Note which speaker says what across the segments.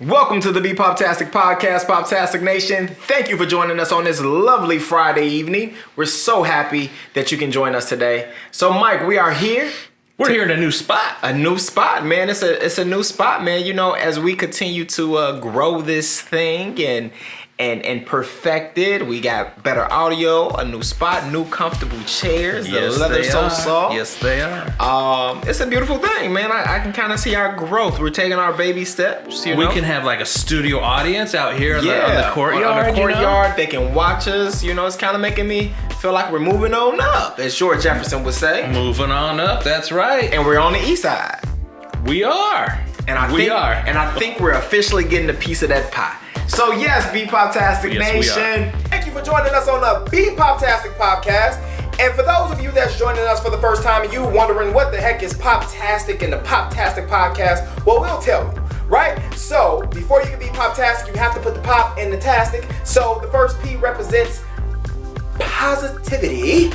Speaker 1: Welcome to the Be Poptastic podcast, Poptastic Nation. Thank you for joining us on this lovely Friday evening. We're so happy that you can join us today. So, Mike, we are here.
Speaker 2: We're here in a new spot.
Speaker 1: A new spot, man. It's a new spot, man. You know, as we continue to grow this thing and perfect it, we got better audio, a new spot, new comfortable chairs.
Speaker 2: Yes,
Speaker 1: the leather so soft.
Speaker 2: Yes, they are.
Speaker 1: It's a beautiful thing, man. I can kind of see our growth. We're taking our baby steps.
Speaker 2: We can have like a studio audience out here on the courtyard.
Speaker 1: On the courtyard,
Speaker 2: you know?
Speaker 1: They can watch us. You know, it's kind of making me feel like we're moving on up, as George Jefferson would say.
Speaker 2: Moving on up. That's right.
Speaker 1: And we're on the east side.
Speaker 2: We are.
Speaker 1: And I think we're officially getting a piece of that pie. So yes, Be Poptastic Nation. Thank you for joining us on the Be Poptastic podcast. And for those of you that's joining us for the first time and you wondering what the heck is Poptastic and the Poptastic podcast, well, we'll tell you, right? So before you can be Poptastic, you have to put the pop in the tastic. So the first P represents positivity.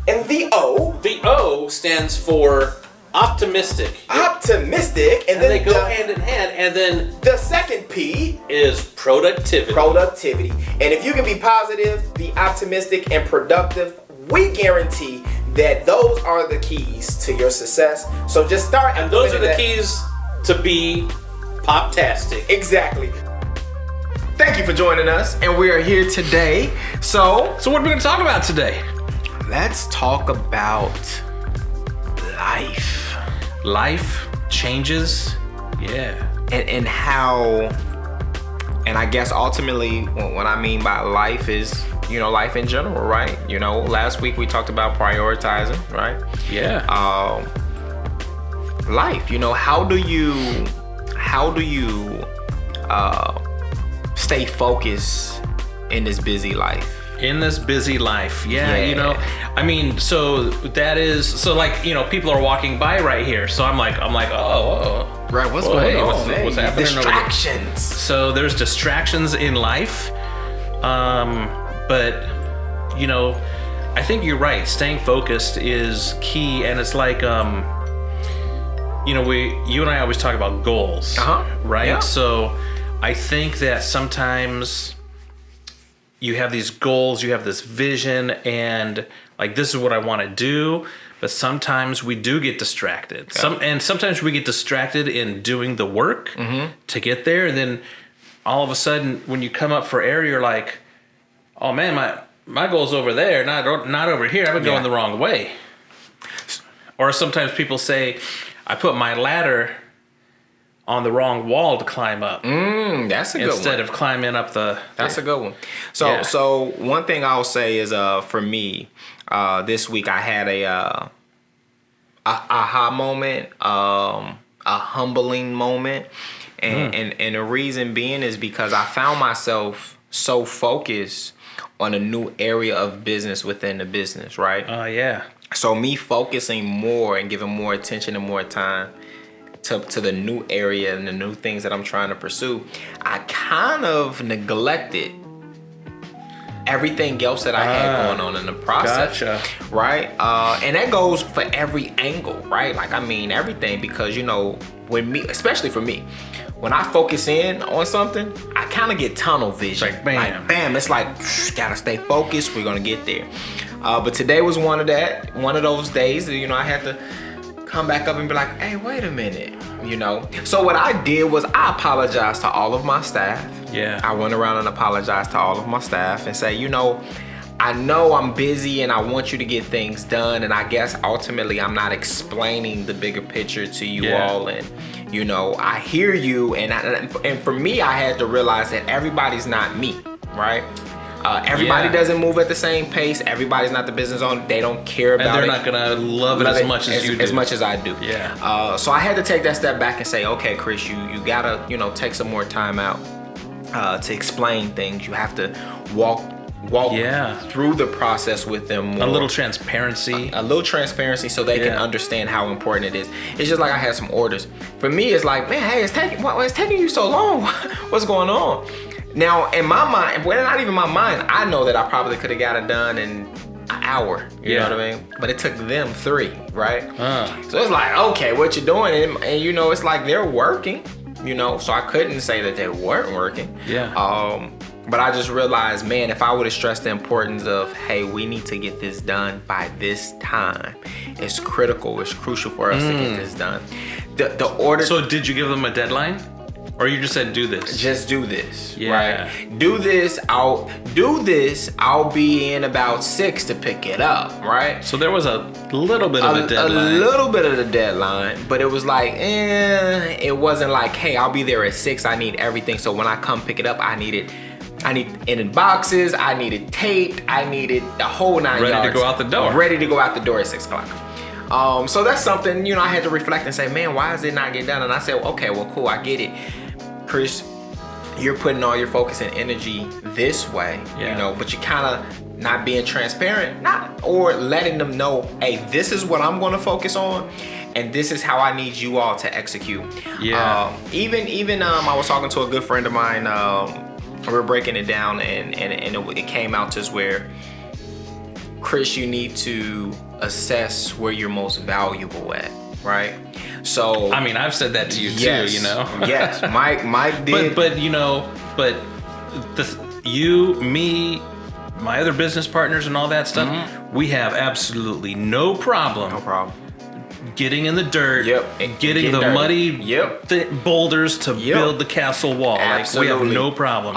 Speaker 1: And the O.
Speaker 3: The O stands for optimistic.
Speaker 1: Optimistic.
Speaker 3: And then they go hand in hand. And then
Speaker 1: the second P
Speaker 3: is productivity.
Speaker 1: Productivity. And if you can be positive, be optimistic, and productive, we guarantee that those are the keys to your success. So just start.
Speaker 3: And those are the keys to be Poptastic.
Speaker 1: Exactly. Thank you for joining us. And we are here today. So
Speaker 2: what are we going to talk about today?
Speaker 1: Let's talk about life.
Speaker 2: Life changes. Yeah.
Speaker 1: And how, and I guess ultimately what I mean by life is, you know, life in general, right? You know, last week we talked about prioritizing, right?
Speaker 2: Yeah.
Speaker 1: Life, you know, how do you stay focused in this busy life?
Speaker 2: In this busy life. Yeah, you know, I mean, so like, you know, people are walking by right here. So I'm like, oh.
Speaker 1: Right, what's going on?
Speaker 2: What's happening?
Speaker 1: Distractions.
Speaker 2: So there's distractions in life. But, you know, I think you're right. Staying focused is key. And it's like, you know, you and I always talk about goals, right?
Speaker 1: Yeah.
Speaker 2: So I think that sometimes you have these goals, you have this vision, and like, this is what I want to do. But sometimes we do get distracted.
Speaker 1: Yeah.
Speaker 2: Sometimes we get distracted in doing the work to get there. And then all of a sudden, when you come up for air, you're like, oh man, my goal's over there, not over here. I've been going the wrong way. Or sometimes people say, I put my ladder on the wrong wall to climb up.
Speaker 1: That's a good one.
Speaker 2: Instead of climbing up the...
Speaker 1: That's a good one. So one thing I'll say is, for me, this week I had a aha moment, a humbling moment. And the reason being is because I found myself so focused on a new area of business within the business, right?
Speaker 2: Yeah.
Speaker 1: So me focusing more and giving more attention and more time to the new area and the new things that I'm trying to pursue, I kind of neglected everything else that I had going on in the process.
Speaker 2: Gotcha.
Speaker 1: Right? And that goes for every angle, right? Like, I mean, everything, because, you know, especially for me, when I focus in on something, I kind of get tunnel vision.
Speaker 2: It's like, bam.
Speaker 1: Like, bam. It's like, gotta stay focused. We're gonna get there. But today was one of those days that, you know, I had to come back up and be like, hey, wait a minute, you know? So what I did was I apologized to all of my staff.
Speaker 2: Yeah.
Speaker 1: I went around and apologized to all of my staff and say, you know I'm busy and I want you to get things done. And I guess ultimately I'm not explaining the bigger picture to you all. And, you know, I hear you. And for me, I had to realize that everybody's not me, right? Everybody doesn't move at the same pace. Everybody's not the business owner. They don't care about it.
Speaker 2: And they're not gonna love it as much as you do.
Speaker 1: As much as I do.
Speaker 2: Yeah.
Speaker 1: So I had to take that step back and say, okay, Chris, you gotta, you know, take some more time out to explain things. You have to walk through the process with them more.
Speaker 2: A little transparency.
Speaker 1: A little transparency so they can understand how important it is. It's just like I had some orders. For me, it's like, man, hey, it's taking you so long. What's going on? Now, in my mind, well, not even my mind, I know that I probably could have got it done in an hour. You know what I mean? But it took them 3, right? So it's like, okay, what you doing? And you know, it's like they're working. you know, so I couldn't say that they weren't working.
Speaker 2: Yeah.
Speaker 1: But I just realized, man, if I would have stressed the importance of, hey, we need to get this done by this time. It's critical. It's crucial for us to get this done. The order.
Speaker 2: So did you give them a deadline? Or you just said do this?
Speaker 1: Just do this,
Speaker 2: Yeah.
Speaker 1: right? Do this. I'll be in about 6 to pick it up, right?
Speaker 2: So there was a little bit of a deadline.
Speaker 1: A little bit of the deadline, but it was like, it wasn't like, hey, I'll be there at 6. I need everything. So when I come pick it up, I need it in boxes. I need it taped. I need it the whole 9 yards.
Speaker 2: Ready to go out the door.
Speaker 1: Ready to go out the door at 6 o'clock. So that's something, you know, I had to reflect and say, man, why is it not getting done? And I said, okay, well, cool, I get it. Chris, you're putting all your focus and energy this way, you know, but you're kind of not being transparent, or letting them know, hey, this is what I'm going to focus on, and this is how I need you all to execute.
Speaker 2: Yeah.
Speaker 1: Even I was talking to a good friend of mine. We were breaking it down, and it came out to where, Chris, you need to assess where you're most valuable at, right? So
Speaker 2: I mean, I've said that to you
Speaker 1: yes,
Speaker 2: too, you know.
Speaker 1: Yes, Mike did.
Speaker 2: But you know, you, me, my other business partners, and all that stuff, we have absolutely no problem.
Speaker 1: No problem.
Speaker 2: Getting in the dirt,
Speaker 1: and
Speaker 2: getting the
Speaker 1: dirty.
Speaker 2: muddy boulders to build the castle wall.
Speaker 1: Absolutely.
Speaker 2: Like, we have no problem.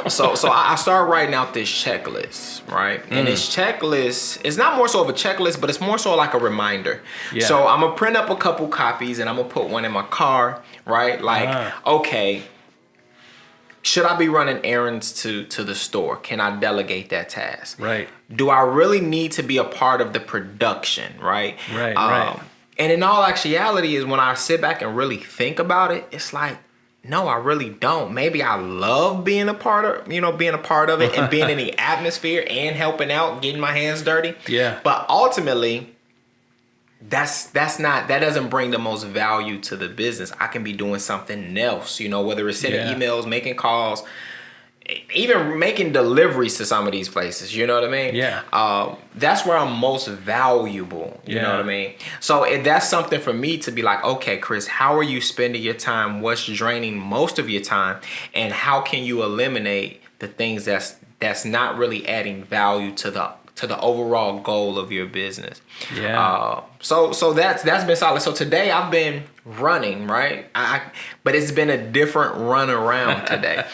Speaker 1: So I started writing out this checklist, right? And this checklist is not more so of a checklist, but it's more so like a reminder.
Speaker 2: Yeah.
Speaker 1: So I'm gonna print up a couple copies and I'm gonna put one in my car, right? Like, okay, should I be running errands to the store? Can I delegate that task?
Speaker 2: Right.
Speaker 1: Do I really need to be a part of the production, right?
Speaker 2: Right.
Speaker 1: And in all actuality is when I sit back and really think about it, it's like, no, I really don't. Maybe I love being a part of it and being in the atmosphere and helping out, getting my hands dirty.
Speaker 2: Yeah.
Speaker 1: But ultimately, that doesn't bring the most value to the business. I can be doing something else, you know, whether it's sending emails, making calls, even making deliveries to some of these places, you know what I mean?
Speaker 2: Yeah.
Speaker 1: That's where I'm most valuable, you know what I mean? So that's something for me to be like, okay, Chris, how are you spending your time? What's draining most of your time? And how can you eliminate the things that's not really adding value to the overall goal of your business?
Speaker 2: Yeah.
Speaker 1: So that's been solid. So today I've been running, right? But it's been a different run around today.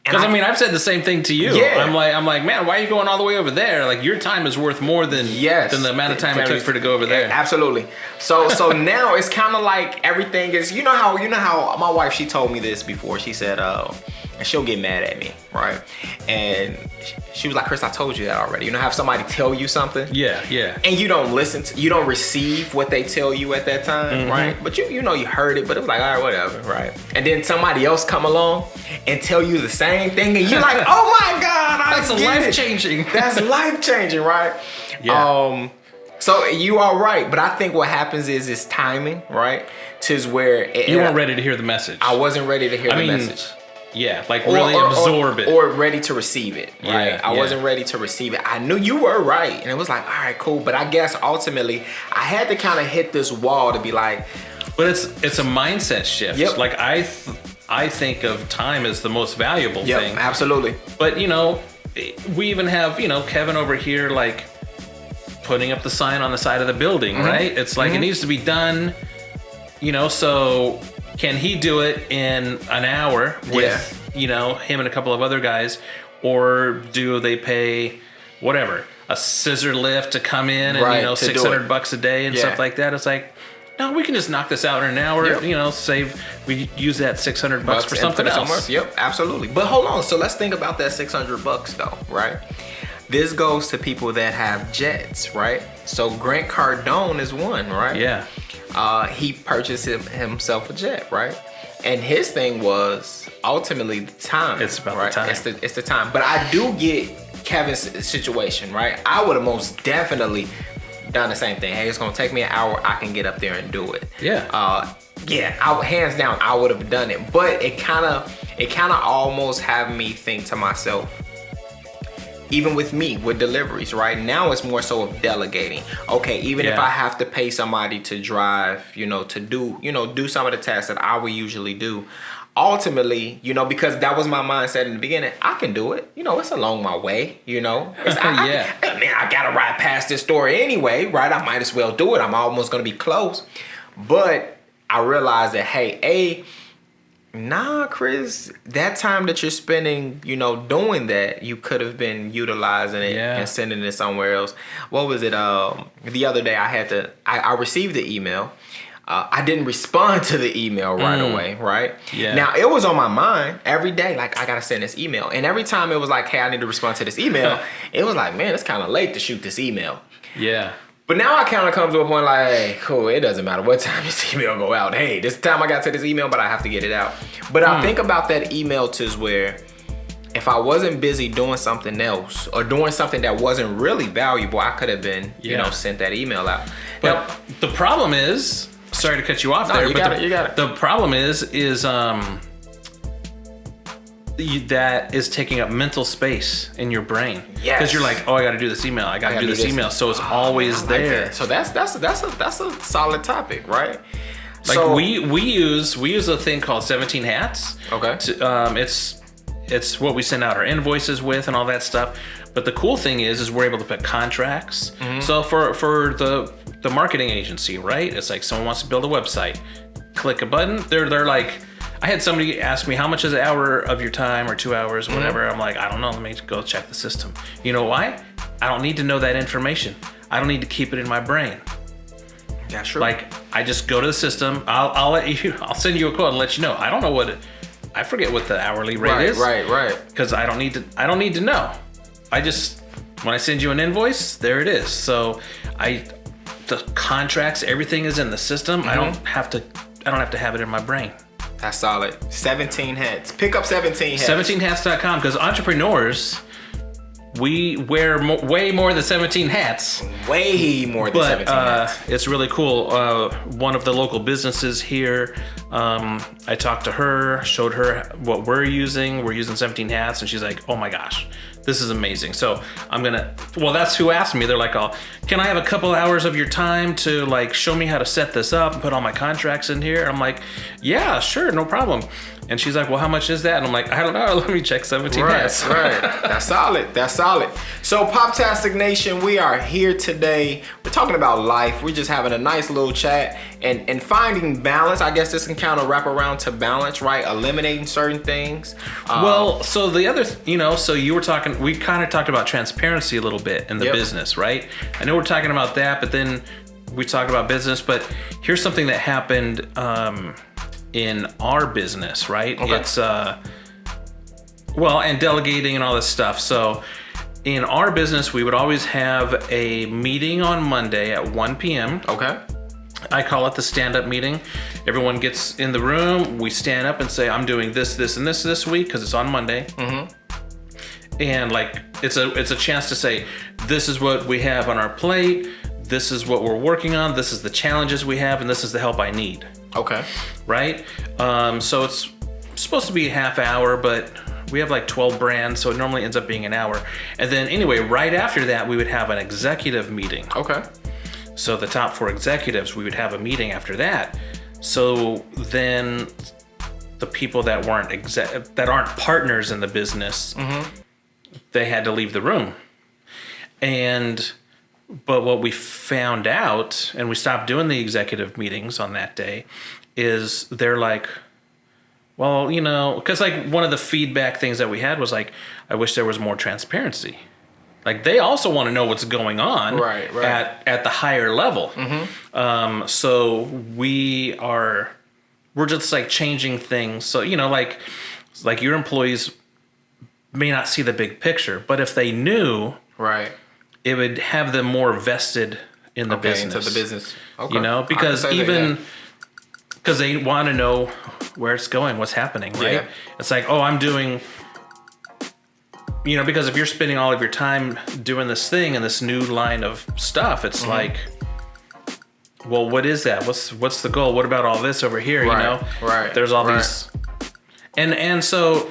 Speaker 2: Because I mean, I've said the same thing to you.
Speaker 1: Yeah.
Speaker 2: I'm like, man, why are you going all the way over there? Like, your time is worth more than the amount of time it took for to go over there.
Speaker 1: Absolutely. So now it's kind of like everything is. You know how my wife, she told me this before. She said, and she'll get mad at me, right? And she was like, Chris, I told you that already. You know, have somebody tell you something.
Speaker 2: Yeah.
Speaker 1: And you don't you don't receive what they tell you at that time, right? But you know you heard it, but it was like, all right, whatever, right? And then somebody else come along and tell you the same thing, and you're like, oh my God,
Speaker 2: that's life-changing.
Speaker 1: That's life-changing, right?
Speaker 2: Yeah.
Speaker 1: So you are right, but I think what happens is it's timing, right? Tis where
Speaker 2: you weren't ready to hear the message.
Speaker 1: I wasn't ready to hear the message.
Speaker 2: Yeah, like really absorb it.
Speaker 1: Or ready to receive it, right?
Speaker 2: Yeah,
Speaker 1: I wasn't ready to receive it. I knew you were right. And it was like, all right, cool. But I guess ultimately, I had to kind of hit this wall to be like...
Speaker 2: But it's a mindset shift.
Speaker 1: Yep.
Speaker 2: Like, I think of time as the most valuable thing.
Speaker 1: Absolutely.
Speaker 2: But, you know, we even have, you know, Kevin over here, like, putting up the sign on the side of the building, right? It's like, it needs to be done, you know, so... Can he do it in an hour with, you know, him and a couple of other guys? Or do they pay, whatever, a scissor lift to come in and, you know, $600 a day and stuff like that? It's like, no, we can just knock this out in an hour, you know, we use that $600 for something else.
Speaker 1: Yep, absolutely. But hold on. So let's think about that $600 though, right? This goes to people that have jets, right? So Grant Cardone is one, right?
Speaker 2: Yeah.
Speaker 1: He purchased himself a jet, right? And his thing was ultimately the time.
Speaker 2: It's about
Speaker 1: right?
Speaker 2: the time.
Speaker 1: It's the time. But I do get Kevin's situation, right? I would have most definitely done the same thing. Hey, it's gonna take me an hour. I can get up there and do it.
Speaker 2: Yeah.
Speaker 1: Hands down, I would have done it. But it kind of almost had me think to myself, even with me with deliveries, right? Now it's more so of delegating. Okay, even if I have to pay somebody to drive, to do some of the tasks that I would usually do, ultimately, because that was my mindset in the beginning, I can do it. It's along my way, I gotta ride past this store anyway, right? I might as well do it. I'm almost gonna be close. But I realized that, hey, Chris, that time that you're spending, doing that, you could have been utilizing it and sending it somewhere else. What was it? The other day I received the email. I didn't respond to the email right away, right? Yeah. Now, it was on my mind every day, like, I got to send this email. And every time it was like, hey, I need to respond to this email, it was like, man, it's kind of late to shoot this email. Yeah. But now I kind of come to a point like, hey, cool, it doesn't matter what time this email go out. Hey, this time I got to this email, but I have to get it out. But I think about that email too, where if I wasn't busy doing something else or doing something that wasn't really valuable, I could have been, sent that email out.
Speaker 2: But
Speaker 1: now,
Speaker 2: the problem is, sorry to cut you off there,
Speaker 1: you got it.
Speaker 2: The problem is that is taking up mental space in your brain. Yes. Because you're like, oh, I got to do this email. I got to do this email. So it's always there.
Speaker 1: Like that. So that's a solid topic, right?
Speaker 2: Like so, we use a thing called 17 Hats.
Speaker 1: Okay.
Speaker 2: It's what we send out our invoices with and all that stuff. But the cool thing is we're able to put contracts. Mm-hmm. So for the marketing agency, right? It's like someone wants to build a website. Click a button. They're like, I had somebody ask me, how much is an hour of your time or 2 hours, whatever. I'm like, I don't know. Let me go check the system. You know why? I don't need to know that information. I don't need to keep it in my brain.
Speaker 1: Yeah, sure.
Speaker 2: Like, I just go to the system. I'll send you a quote and let you know. I don't know I forget what the hourly rate is.
Speaker 1: Right.
Speaker 2: Because I don't need to know. When I send you an invoice, there it is. So the contracts, everything is in the system. Mm-hmm. I don't have to have it in my brain.
Speaker 1: That's solid. 17 Hats. Pick up 17 Hats.
Speaker 2: 17hats.com, because entrepreneurs, we wear way more than 17 hats.
Speaker 1: Way more than 17 hats.
Speaker 2: It's really cool. One of the local businesses here, I talked to her, showed her what we're using. We're using 17 Hats, and she's like, oh my gosh, this is amazing. So that's who asked me. They're like, oh, can I have a couple hours of your time to like show me how to set this up and put all my contracts in here? I'm like, yeah, sure, no problem. And she's like, well, how much is that? And I'm like, I don't know. Let me check 17 Hats.
Speaker 1: Right. That's solid. So Poptastic Nation, we are here today. We're talking about life. We're just having a nice little chat and finding balance. I guess this can kind of wrap around to balance, right? Eliminating certain things.
Speaker 2: So the other, so you were talking, we kind of talked about transparency a little bit in the business, right? I know we're talking about that, but then we talked about business, but here's something that happened in our business, right? Okay. It's, and delegating and all this stuff. So in our business, we would always have a meeting on Monday at 1 p.m.
Speaker 1: Okay.
Speaker 2: I call it the stand-up meeting. Everyone gets in the room. We stand up and say, I'm doing this, this, and this week, because it's on Monday. Mm-hmm. And like, it's a chance to say, this is what we have on our plate. This is what we're working on. This is the challenges we have, and this is the help I need.
Speaker 1: Okay.
Speaker 2: Right? So it's supposed to be a half hour, but we have like 12 brands, so it normally ends up being an hour. And then anyway, right after that, we would have an executive meeting.
Speaker 1: Okay.
Speaker 2: So the top 4 executives, we would have a meeting after that. So then the people that aren't partners in the business, they had to leave the room. But what we found out, and we stopped doing the executive meetings on that day, is they're like, well, because like one of the feedback things that we had was like, I wish there was more transparency. Like they also want to know what's going on
Speaker 1: right.
Speaker 2: at the higher level. Mm-hmm. So we're just like changing things. So, like your employees may not see the big picture, but if they knew,
Speaker 1: right, it
Speaker 2: would have them more vested in the business.
Speaker 1: Into the business. Okay.
Speaker 2: Because because they want to know where it's going, what's happening, right? Yeah. It's like, I'm doing, because if you're spending all of your time doing this thing and this new line of stuff, it's like, well, what is that? What's the goal? What about all this over here?
Speaker 1: Right.
Speaker 2: There's all these, and so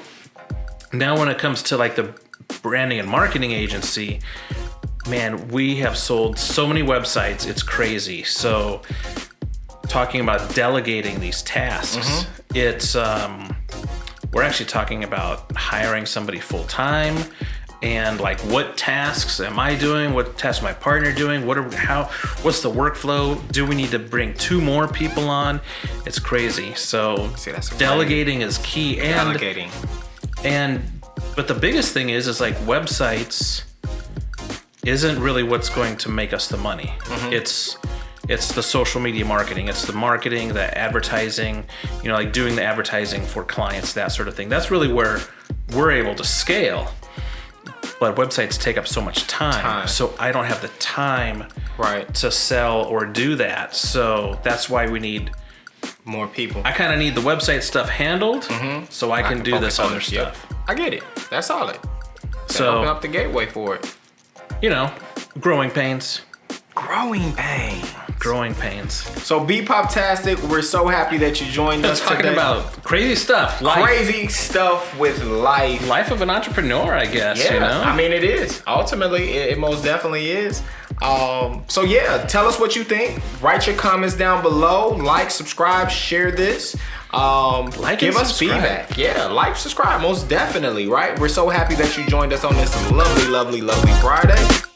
Speaker 2: now when it comes to like the branding and marketing agency, man, we have sold so many websites. It's crazy. So talking about delegating these tasks, it's we're actually talking about hiring somebody full time, and like what tasks am I doing? What tasks is my partner doing? What's the workflow? Do we need to bring 2 more people on? It's crazy. So
Speaker 1: that's
Speaker 2: delegating is key.
Speaker 1: Delegating.
Speaker 2: But the biggest thing is like websites isn't really what's going to make us the money. It's the social media marketing. It's the marketing, the advertising, like doing the advertising for clients, that sort of thing. That's really where we're able to scale. But websites take up so much time. So I don't have the time to sell or do that. So that's why we need
Speaker 1: more people.
Speaker 2: I kind of need the website stuff handled so I can do this other stuff.
Speaker 1: Yep. I get it. That's solid.
Speaker 2: So
Speaker 1: open up the gateway for it.
Speaker 2: Growing pains.
Speaker 1: Growing pains.
Speaker 2: Growing pains.
Speaker 1: So Be Poptastic, we're so happy that you joined us
Speaker 2: talking
Speaker 1: today.
Speaker 2: about crazy stuff.
Speaker 1: Crazy stuff with life.
Speaker 2: Life of an entrepreneur, I guess.
Speaker 1: Yeah, I mean, it is. Ultimately, it most definitely is. So yeah, tell us what you think. Write your comments down below. Like, subscribe, share this. Give us feedback. Yeah, like, subscribe, most definitely, right? We're so happy that you joined us on this lovely, lovely, lovely Friday.